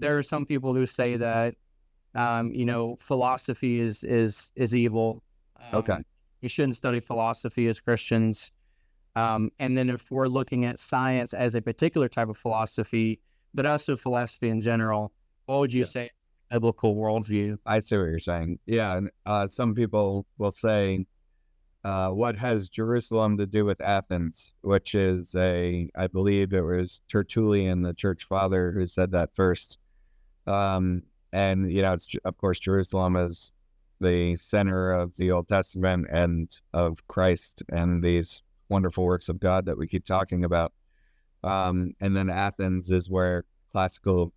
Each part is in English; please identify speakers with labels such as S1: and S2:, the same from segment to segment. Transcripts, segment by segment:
S1: there are some people who say that, philosophy is evil.
S2: Okay.
S1: You shouldn't study philosophy as Christians. And then if we're looking at science as a particular type of philosophy, but also philosophy in general, what would you
S2: Yeah.
S1: say biblical worldview?
S2: I see what you're saying. Yeah. And some people will say, what has Jerusalem to do with Athens? Which is I believe it was Tertullian, the church father, who said that first. Um, and, of course, Jerusalem is the center of the Old Testament and of Christ and these wonderful works of God that we keep talking about. And then Athens is where classical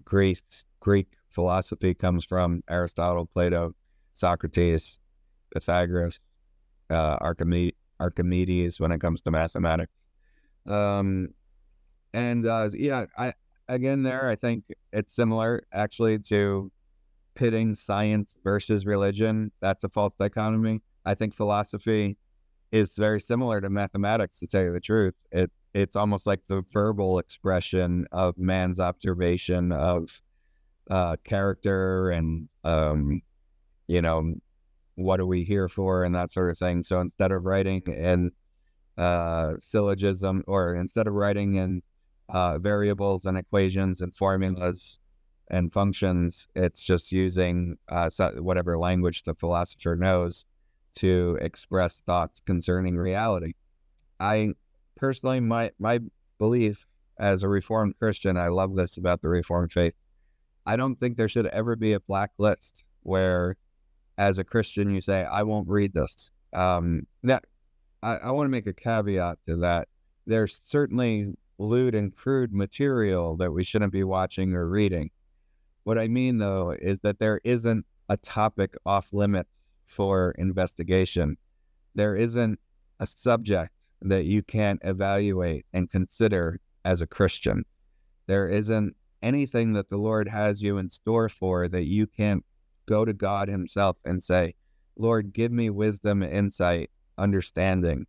S2: Greek philosophy comes from: Aristotle, Plato, Socrates, Pythagoras, Archimedes when it comes to mathematics. Um, I think it's similar actually to pitting science versus religion. That's a false dichotomy. I think philosophy is very similar to mathematics, to tell you the truth. It's almost like the verbal expression of man's observation of character and what are we here for and that sort of thing. So instead of writing in syllogism, or instead of writing in variables and equations and formulas and functions, it's just using whatever language the philosopher knows to express thoughts concerning reality. I personally, my belief as a Reformed Christian, I love this about the Reformed faith. I don't think there should ever be a black list where, as a Christian, you say, I won't read this. That I want to make a caveat to that. There's certainly lewd and crude material that we shouldn't be watching or reading. What I mean, though, is that there isn't a topic off limits for investigation. There isn't a subject that you can't evaluate and consider as a Christian. There isn't anything that the Lord has you in store for that you can't go to God himself and say, Lord, give me wisdom, insight, understanding.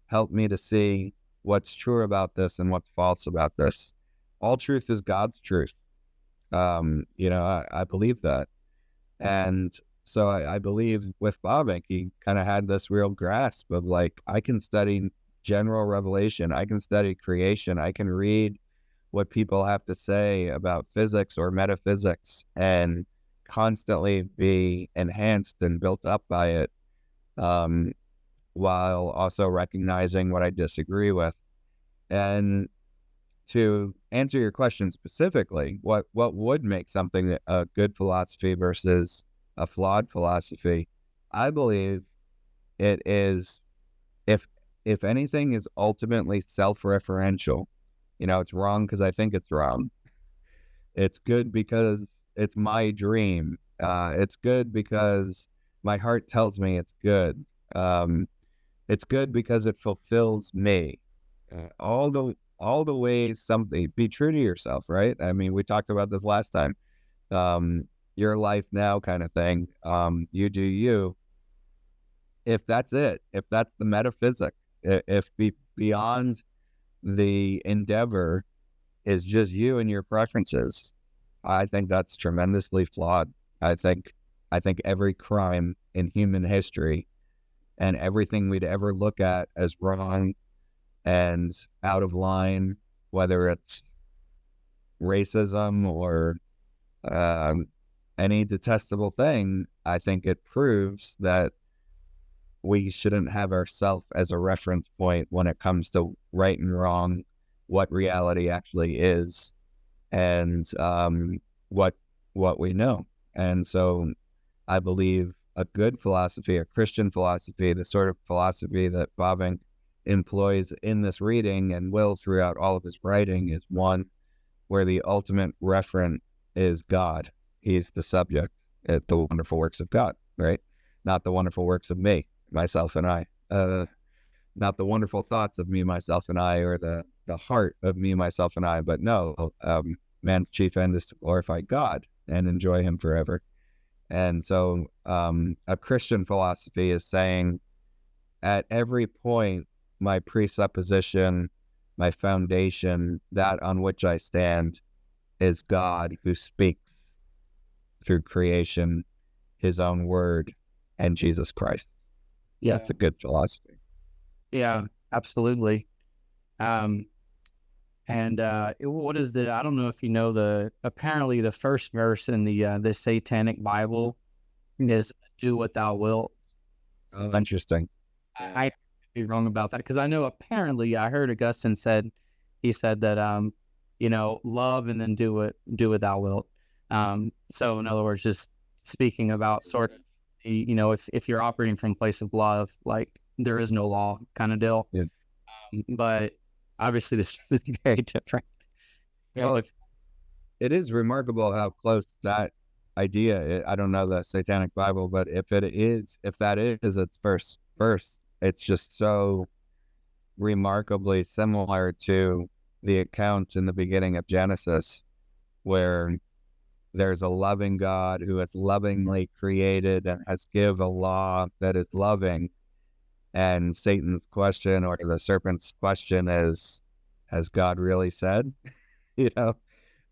S2: Help me to see what's true about this and what's false about this. All truth is God's truth. I believe that. And so I believe with Bavinck, he kind of had this real grasp of like, I can study general revelation. I can study creation. I can read what people have to say about physics or metaphysics and constantly be enhanced and built up by it, while also recognizing what I disagree with. And to answer your question specifically, what would make something a good philosophy versus a flawed philosophy? I believe it is, if anything is ultimately self-referential. It's wrong because I think it's wrong. It's good because it's my dream. It's good because my heart tells me it's good. It's good because it fulfills me. All the ways something, be true to yourself, right? I mean, we talked about this last time. Your life now kind of thing. You do you. If that's it, if that's the metaphysic, if beyond the endeavor is just you and your preferences, I think that's tremendously flawed. I think every crime in human history and everything we'd ever look at as wrong and out of line, whether it's racism or any detestable thing, I think it proves that we shouldn't have ourselves as a reference point when it comes to right and wrong, what reality actually is, and what we know. And so I believe a good philosophy, a Christian philosophy, the sort of philosophy that Bavinck employs in this reading and will throughout all of his writing, is one where the ultimate referent is God. He's the subject at the wonderful works of God, right? Not the wonderful works of me, myself and I. Not the wonderful thoughts of me, myself and I, or the heart of me, myself and I, but no, man's chief end is to glorify God and enjoy him forever. And so a Christian philosophy is saying at every point, my presupposition, my foundation, that on which I stand, is God who speaks through creation, his own word, and Jesus Christ.
S1: Yeah.
S2: That's a good philosophy.
S1: Yeah, absolutely. Um, what is I don't know if you know apparently the first verse in the Satanic Bible is "Do what thou wilt."
S2: Oh, interesting.
S1: I could be wrong about that, because I know apparently I heard Augustine he said that love and then do what thou wilt. So in other words, just speaking about sort of if you're operating from a place of love, like there is no law kind of deal.
S2: Yeah.
S1: But obviously this is very different.
S2: Well, it is remarkable how close that idea, I don't know the Satanic Bible, but if that is its first verse, it's just so remarkably similar to the account in the beginning of Genesis, where there's a loving God who has lovingly created and has given a law that is loving. And Satan's question, or the serpent's question, is, has God really said?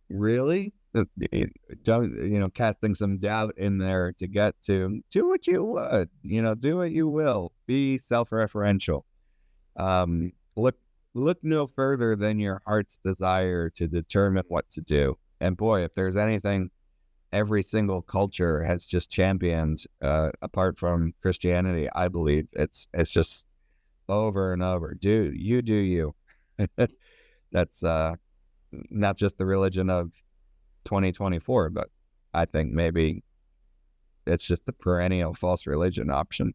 S2: Really? Don't, casting some doubt in there to get to do what you would, do what you will, be self-referential. Look no further than your heart's desire to determine what to do. And boy, if there's anything every single culture has just championed, apart from Christianity, I believe it's just over and over. Do you. That's not just the religion of 2024, but I think maybe it's just the perennial false religion option.